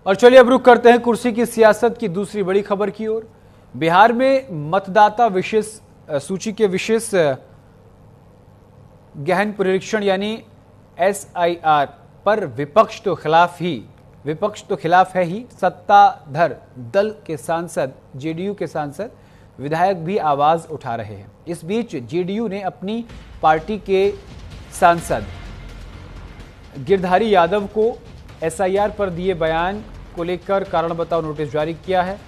और चलिए अब रुख करते हैं कुर्सी की सियासत की दूसरी बड़ी खबर की ओर। बिहार में मतदाता विशेष सूची के विशेष गहन पुनरीक्षण यानी SIR पर विपक्ष तो खिलाफ है ही। सत्ताधार दल के सांसद, JDU के सांसद, विधायक भी आवाज उठा रहे हैं। इस बीच JDU ने अपनी पार्टी के सांसद गिरधारी यादव को SIR पर दिए बयान को लेकर कारण बताओ नोटिस जारी किया है।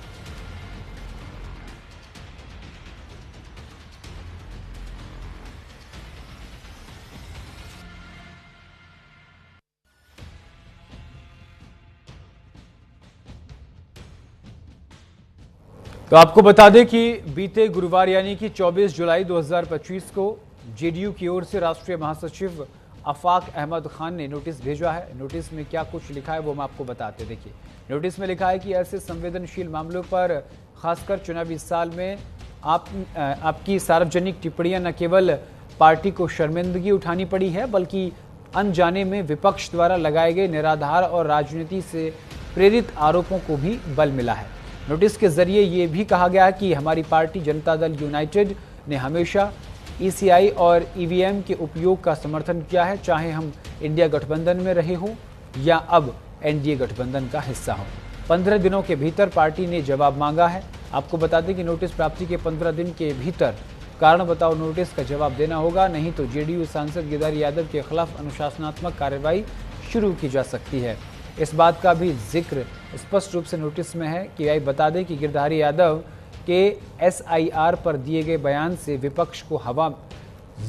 तो आपको बता दें कि बीते गुरुवार यानी कि 24 जुलाई 2025 को JDU की ओर से राष्ट्रीय महासचिव आफाक अहमद खान ने नोटिस भेजा है। नोटिस में क्या कुछ लिखा है वो हम आपको बताते। देखिए, नोटिस में लिखा है कि ऐसे संवेदनशील मामलों पर खासकर चुनावी साल में आपकी सार्वजनिक टिप्पणियां न केवल पार्टी को शर्मिंदगी उठानी पड़ी है, बल्कि अनजाने में विपक्ष द्वारा लगाए गए निराधार और राजनीति से प्रेरित आरोपों को भी बल मिला है। नोटिस के जरिए ये भी कहा गया कि हमारी पार्टी जनता दल यूनाइटेड ने हमेशा ECI और EVM के उपयोग का समर्थन किया है, चाहे हम इंडिया गठबंधन में रहे हों या अब NDA गठबंधन का हिस्सा हों। 15 दिनों के भीतर पार्टी ने जवाब मांगा है। आपको बता दें कि नोटिस प्राप्ति के 15 दिन के भीतर कारण बताओ नोटिस का जवाब देना होगा, नहीं तो JDU सांसद गिरधारी यादव के खिलाफ अनुशासनात्मक कार्रवाई शुरू की जा सकती है। इस बात का भी जिक्र स्पष्ट रूप से नोटिस में है कि बता दें कि गिरधारी यादव के SIR पर दिए गए बयान से विपक्ष को हवा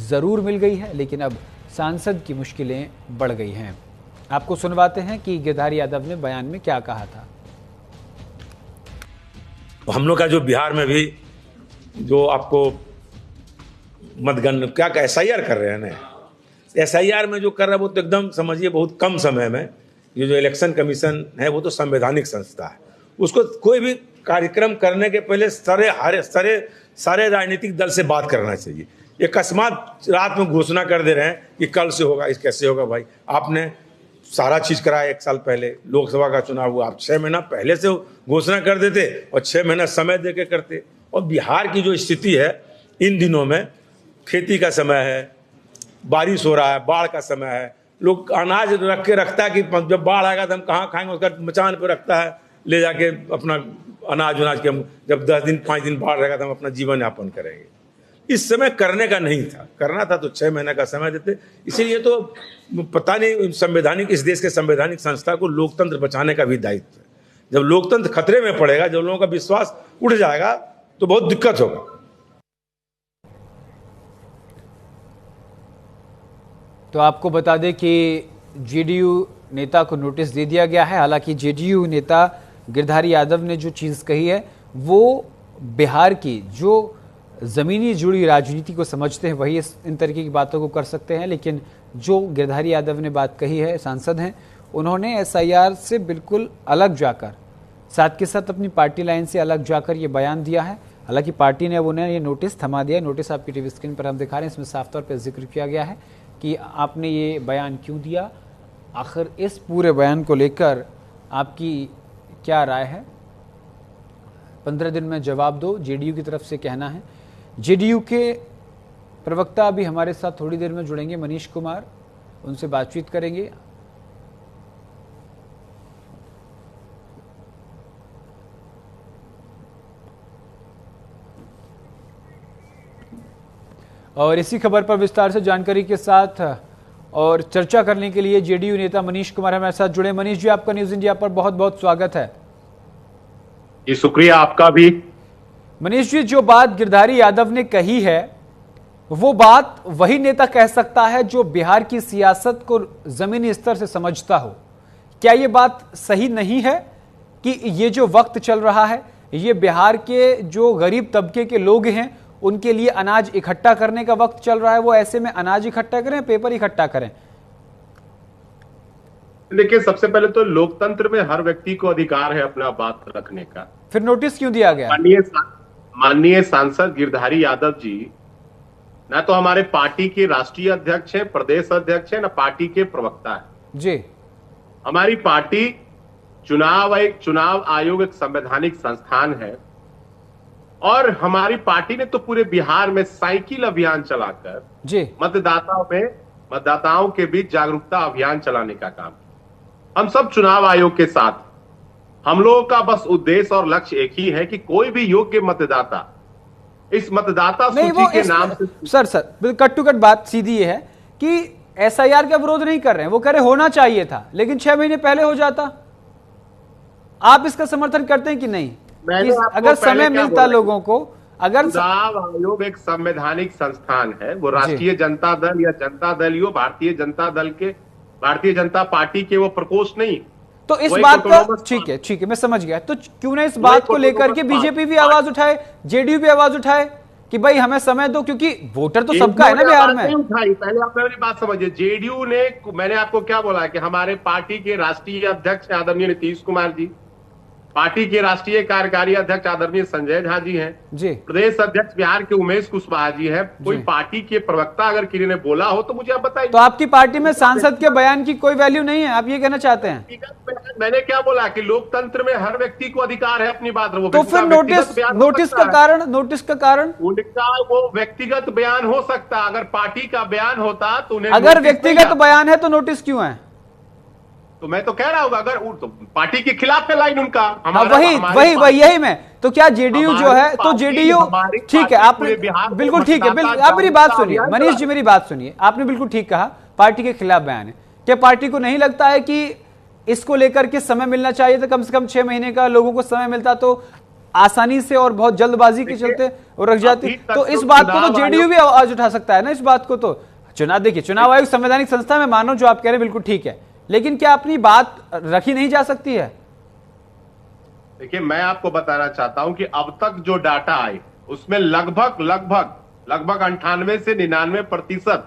जरूर मिल गई है, लेकिन अब सांसद की मुश्किलें बढ़ गई हैं। आपको सुनवाते हैं कि गिरधारी यादव ने बयान में क्या कहा था। हम लोग का जो बिहार में भी जो आपको मतगणना क्या SIR कर रहे हैं ना, SIR में जो कर रहा है वो तो एकदम समझिए बहुत कम समय में। ये जो इलेक्शन कमीशन है वो तो संवैधानिक संस्था है, उसको कोई भी कार्यक्रम करने के पहले सारे राजनीतिक दल से बात करना चाहिए। ये अकस्मात रात में घोषणा कर दे रहे हैं कि कल से होगा, इस कैसे होगा भाई? आपने सारा चीज कराया 1 साल पहले, लोकसभा का चुनाव हुआ, आप 6 महीना पहले से घोषणा कर देते और 6 महीना समय दे के करते। और बिहार की जो स्थिति है इन दिनों में, खेती का समय है, बारिश हो रहा है, बाढ़ का समय है, लोग अनाज रख के रखता है कि जब बाढ़ आएगा तो हम कहाँ खाएंगे, उसका मचान पे रखता है ले जाके अपना अनाज के, हम जब 10 दिन 5 दिन बाढ़ रहेगा तो हम अपना जीवन यापन करेंगे। इस समय करने का नहीं था, करना था तो 6 महीने का समय देते। इसीलिए तो पता नहीं संवैधानिक, इस देश के संवैधानिक संस्था को लोकतंत्र बचाने का भी दायित्व है। जब लोकतंत्र खतरे में पड़ेगा, जब लोगों का विश्वास उठ जाएगा तो बहुत दिक्कत होगा। तो आपको बता दें कि JDU नेता को नोटिस दे दिया गया है। हालांकि JDU नेता गिरधारी यादव ने जो चीज़ कही है वो बिहार की जो ज़मीनी जुड़ी राजनीति को समझते हैं वही इन तरीके की बातों को कर सकते हैं, लेकिन जो गिरधारी यादव ने बात कही है, सांसद हैं, उन्होंने SIR से बिल्कुल अलग जाकर, साथ के साथ अपनी पार्टी लाइन से अलग जाकर ये बयान दिया है। हालांकि पार्टी ने अब उन्हें ये नोटिस थमा दिया। नोटिस आपकी टीवी स्क्रीन पर हम दिखा रहे हैं, इसमें साफ तौर पर जिक्र किया गया है कि आपने ये बयान क्यों दिया, आखिर इस पूरे बयान को लेकर आपकी क्या राय है, 15 दिन में जवाब दो, JDU की तरफ से कहना है। JDU के प्रवक्ता अभी हमारे साथ थोड़ी देर में जुड़ेंगे, मनीष कुमार, उनसे बातचीत करेंगे। और इसी खबर पर विस्तार से जानकारी के साथ और चर्चा करने के लिए JDU नेता मनीष कुमार हमारे साथ जुड़े। मनीष जी, आपका न्यूज इंडिया पर बहुत बहुत स्वागत है। जी शुक्रिया, आपका भी। मनीष जी, जो बात गिरधारी यादव ने कही है वो बात वही नेता कह सकता है जो बिहार की सियासत को जमीनी स्तर से समझता हो। क्या ये बात सही नहीं है कि ये जो वक्त चल रहा है ये बिहार के जो गरीब तबके के लोग हैं उनके लिए अनाज इकट्ठा करने का वक्त चल रहा है, वो ऐसे में अनाज इकट्ठा करें, पेपर इकट्ठा करें? देखिए, सबसे पहले तो लोकतंत्र में हर व्यक्ति को अधिकार है अपना बात रखने का। फिर नोटिस क्यों दिया गया? माननीय सांसद गिरधारी यादव जी ना तो हमारे पार्टी के राष्ट्रीय अध्यक्ष हैं, प्रदेश अध्यक्ष हैं, ना पार्टी के प्रवक्ता हैं। जी, हमारी पार्टी चुनाव आयोग एक संवैधानिक संस्थान है और हमारी पार्टी ने तो पूरे बिहार में साइकिल अभियान चलाकर जी मतदाताओं के बीच जागरूकता अभियान चलाने का काम किया। हम सब चुनाव आयोग के साथ, हम लोगों का बस उद्देश्य और लक्ष्य एक ही है कि कोई भी योग्य मतदाता इस मतदाता सूची के नाम से। सर कट टू कट बात सीधी ये है कि एसआईआर का विरोध नहीं कर रहे हैं, वो कह रहे होना चाहिए था लेकिन 6 महीने पहले हो जाता। आप इसका समर्थन करते हैं कि नहीं? अगर समय मिलता लोगों को, अगर चुनाव आयोग एक संवैधानिक संस्थान है, वो राष्ट्रीय जनता दल या जनता दल ही हो, भारतीय जनता पार्टी के वो प्रकोष्ठ नहीं। तो इस बात का ठीक है मैं समझ गया। तो क्यों ना इस बात को लेकर के बीजेपी भी आवाज उठाए, जेडीयू भी आवाज उठाए कि भाई हमें समय दो, क्योंकि वोटर तो सबका है ना बिहार में। पहले आप मेरी बात समझिए। जेडीयू ने, मैंने आपको क्या बोला कि हमारे पार्टी के राष्ट्रीय अध्यक्ष आदरणीय नीतीश कुमार जी, पार्टी के राष्ट्रीय कार्यकारी अध्यक्ष आदरणीय संजय झा जी हैं जी, प्रदेश अध्यक्ष बिहार के उमेश कुशवाहा जी हैं। कोई पार्टी के प्रवक्ता अगर किसी ने बोला हो तो मुझे आप बताइए। तो आपकी पार्टी में सांसद के बयान की कोई वैल्यू नहीं है, आप ये कहना चाहते हैं? मैंने क्या बोला कि लोकतंत्र में हर व्यक्ति को अधिकार है अपनी बात। तो फिर नोटिस का कारण उनका वो व्यक्तिगत बयान हो सकता। अगर पार्टी का बयान होता तो उन्हें, अगर व्यक्तिगत बयान है तो नोटिस क्यों है? तो मैं तो कह रहा हूँ अगर तो पार्टी के खिलाफ है लाइन उनका। वही यही मैं तो क्या जेडीयू जो है, तो जेडीयू ठीक है, आपने बिल्कुल ठीक है, आप मेरी बात सुनिए मनीष जी, मेरी बात सुनिए। आपने बिल्कुल ठीक कहा, पार्टी के खिलाफ बयान है। क्या पार्टी को नहीं लगता है कि इसको लेकर के समय मिलना चाहिए था? कम से कम 6 महीने का लोगों को समय मिलता तो आसानी से और बहुत जल्दबाजी के चलते वो रख जाती। तो इस बात को तो जेडीयू भी आवाज उठा सकता है ना इस बात को। तो देखिए, चुनाव आयोग संवैधानिक संस्था में मानो जो आप कह रहे हैं बिल्कुल ठीक है, लेकिन क्या अपनी बात रखी नहीं जा सकती है? देखिए, मैं आपको बताना चाहता हूं कि अब तक जो डाटा आए उसमें लगभग 98 से 99%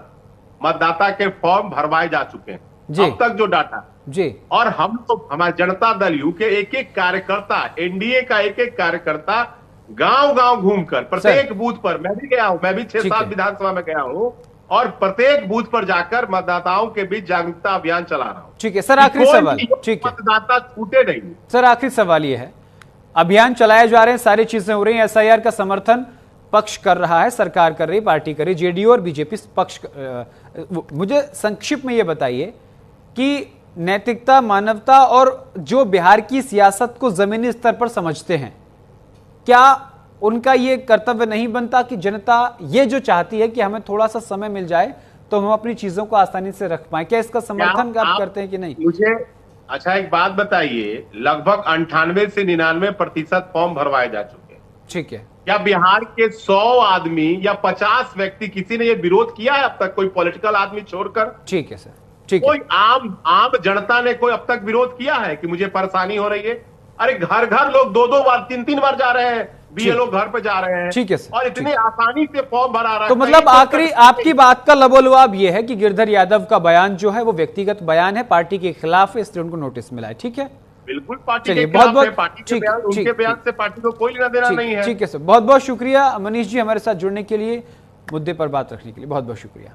मतदाता के फॉर्म भरवाए जा चुके हैं अब तक जो डाटा जी। और हम तो हमारे जनता दल यू के एक कार्यकर्ता, एनडीए का एक कार्यकर्ता गांव घूमकर प्रत्येक बूथ पर, मैं भी गया हूं, मैं भी 6-7 विधानसभा में गया हूं और प्रत्येक बूथ पर जाकर मतदाताओं के बीच जागरूकता अभियान चला रहा हूं। ठीक है सर, आखिरी सवाल, ठीक है, मतदाता छूटे नहीं। सर आखिरी सवाल ये है, अभियान चलाए जा रहे हैं, सारी चीजें हो रही हैं, एसआईआर का समर्थन पक्ष कर रहा है, सरकार कर रही, पार्टी कर रही, जेडीयू और बीजेपी पक्ष। मुझे संक्षिप्त में ये बताइए कि नैतिकता, मानवता और जो बिहार की सियासत को जमीनी स्तर पर समझते हैं, क्या उनका ये कर्तव्य नहीं बनता कि जनता ये जो चाहती है कि हमें थोड़ा सा समय मिल जाए तो हम अपनी चीजों को आसानी से रख पाए? क्या इसका समर्थन आप करते हैं कि नहीं? मुझे अच्छा एक बात बताइए, लगभग 98 से 99% फॉर्म भरवाए जा चुके हैं। ठीक है, क्या बिहार के 100 आदमी या 50 व्यक्ति, किसी ने ये विरोध किया है अब तक? कोई पॉलिटिकल आदमी छोड़कर? ठीक है सर, ठीक कोई आम जनता ने कोई अब तक विरोध किया है कि मुझे परेशानी हो रही है? अरे घर लोग 2-2 बार 3-3 बार जा रहे हैं, बीएलओ घर पे जा रहे हैं। ठीक है सर, और इतनी आसानी से फॉर्म भरा रहा है। तो मतलब आखिरी आपकी बात का लबोलुआब ये है कि गिरधर यादव का बयान जो है वो व्यक्तिगत बयान है, पार्टी के खिलाफ है, इसलिए उनको नोटिस मिला है। ठीक है, बिल्कुल पार्टी के खिलाफ है, पार्टी के बयान, उनके बयान से पार्टी को कोई लेना देना नहीं है। ठीक है सर, बहुत बहुत शुक्रिया मनीष जी हमारे साथ जुड़ने के लिए, मुद्दे पर बात रखने के लिए बहुत बहुत शुक्रिया।